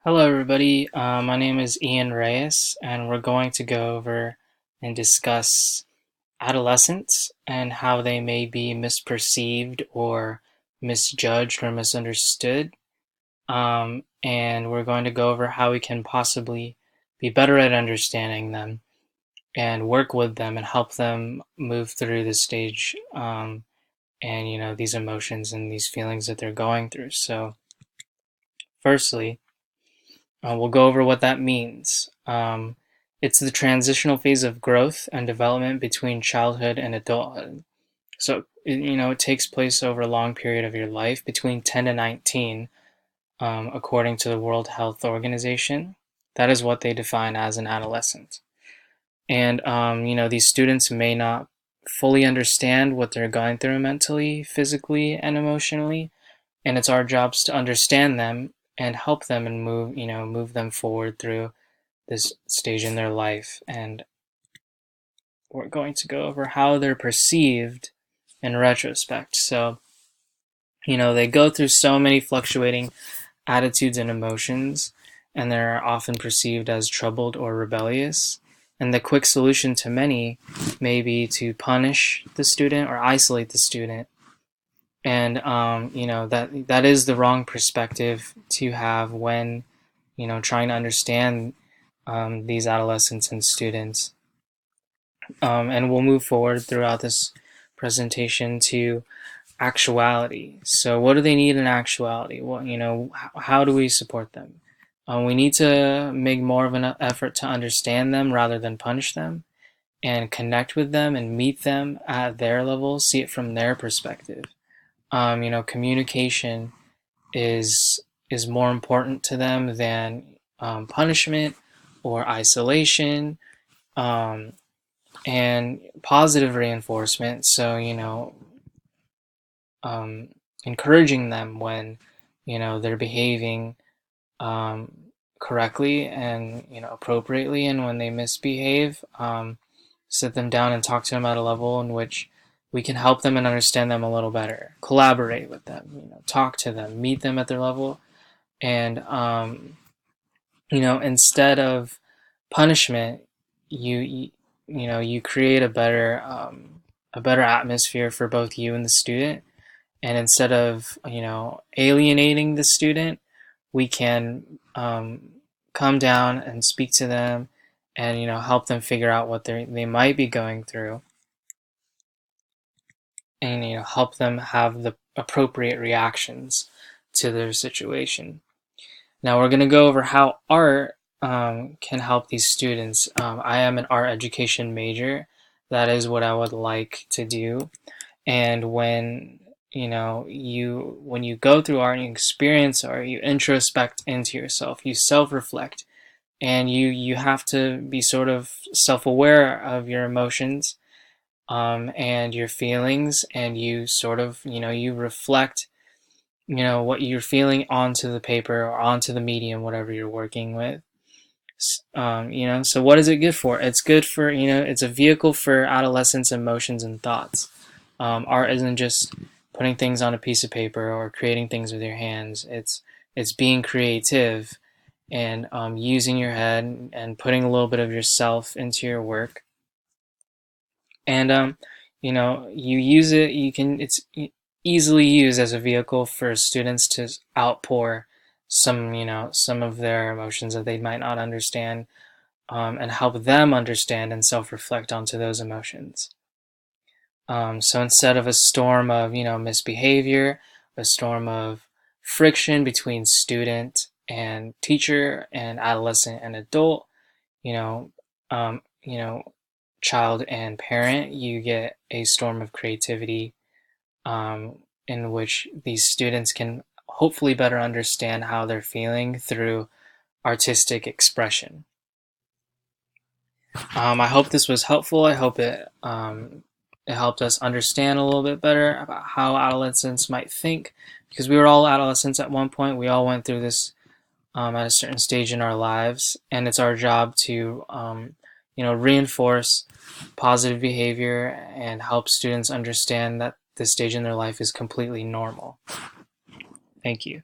Hello, everybody. My name is Ian Reyes, and we're going to go over and discuss adolescents and how they may be misperceived or misjudged or misunderstood. And we're going to go over how we can possibly be better at understanding them and work with them and help them move through this stage, and these emotions and these feelings that they're going through. So, firstly, we'll go over what that means. It's the transitional phase of growth and development between childhood and adulthood. So, it takes place over a long period of your life, between 10 to 19, according to the World Health Organization. That is what they define as an adolescent. And, these students may not fully understand what they're going through mentally, physically, and emotionally. And it's our jobs to understand them and help them and move them forward through this stage in their life. And we're going to go over how they're perceived in retrospect. So, they go through so many fluctuating attitudes and emotions, and they're often perceived as troubled or rebellious. And the quick solution to many may be to punish the student or isolate the student. And that is the wrong perspective to have when trying to understand these adolescents and students. And we'll move forward throughout this presentation to actuality. So what do they need in actuality? Well, how do we support them? We need to make more of an effort to understand them rather than punish them, and connect with them and meet them at their level, see it from their perspective. Communication is more important to them than punishment or isolation, um, and positive reinforcement. So um, encouraging them when they're behaving um, correctly and appropriately, and when they misbehave, sit them down and talk to them at a level in which we can help them and understand them a little better. Collaborate with them, talk to them, meet them at their level, and instead of punishment, you create a better atmosphere for both you and the student. And instead of alienating the student, we can come down and speak to them, and help them figure out what they might be going through, and help them have the appropriate reactions to their situation. Now we're going to go over how art can help these students. I am an art education major. That is what I would like to do. And when when you go through art and you experience art, you introspect into yourself, you self-reflect, and you have to be sort of self-aware of your emotions, and your feelings, and you sort of you reflect what you're feeling onto the paper or onto the medium, whatever you're working with. So what is it good for? It's good for, it's a vehicle for adolescents' emotions and thoughts. Art isn't just putting things on a piece of paper or creating things with your hands. It's being creative, and using your head and putting a little bit of yourself into your work. And you use it. It's easily used as a vehicle for students to outpour some of their emotions that they might not understand, and help them understand and self-reflect onto those emotions. So instead of a storm of misbehavior, a storm of friction between student and teacher and adolescent and adult, you know, um, you know, child and parent, you get a storm of creativity, in which these students can hopefully better understand how they're feeling through artistic expression. I hope this was helpful. I hope it helped us understand a little bit better about how adolescents might think, because we were all adolescents at one point. We all went through this at a certain stage in our lives, and it's our job to reinforce positive behavior and help students understand that this stage in their life is completely normal. Thank you.